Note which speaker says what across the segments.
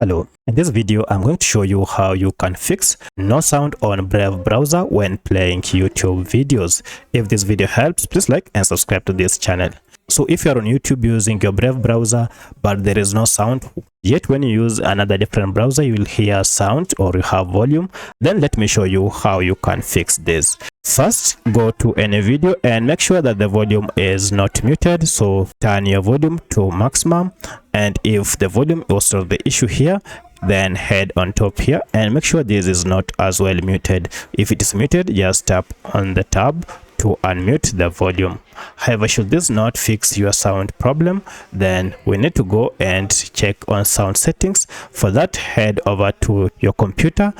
Speaker 1: Hello, in this video I'm going to show you how you can fix no sound on Brave browser when playing YouTube videos. If this video helps, please like and subscribe to this channel. So if you're on YouTube using your Brave browser but there is no sound, yet when you use another different browser you will hear sound or you have volume, then let me show you how you can fix this. First, go to any video and make sure that the volume is not muted. So turn your volume to maximum, and if the volume was also the issue here, then head on top here and make sure this is not as well muted. If it is muted, just tap on the tab to unmute the volume. However, should this not fix your sound problem, then we need to go and check on sound settings. For that, head over to your computer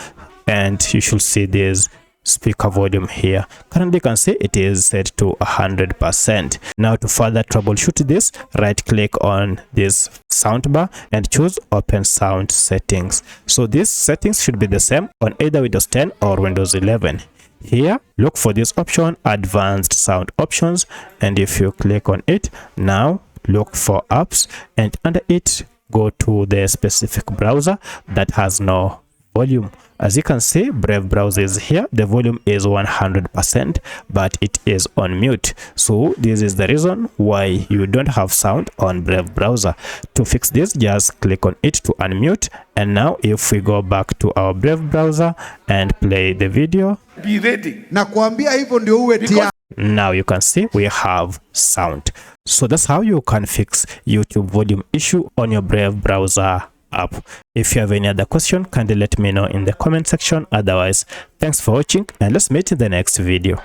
Speaker 1: and you should see this speaker volume here. Currently you can see it is set to 100%. Now to further troubleshoot this, right click on this soundbar and choose open sound settings. So these settings should be the same on either Windows 10 or Windows 11. Here look for this option, advanced sound options, and if you click on it, now look for apps, and under it go to the specific browser that has no volume. As you can see, Brave browser is here. The volume is 100%, but it is on mute. So this is the reason why you don't have sound on Brave browser. To fix this, just click on it to unmute. And now if we go back to our Brave browser and play the video,
Speaker 2: be ready.
Speaker 1: Now you can see we have sound. So that's how you can fix YouTube volume issue on your Brave browser app. If you have any other question, kindly let me know in the comment section. Otherwise, thanks for watching and let's meet in the next video.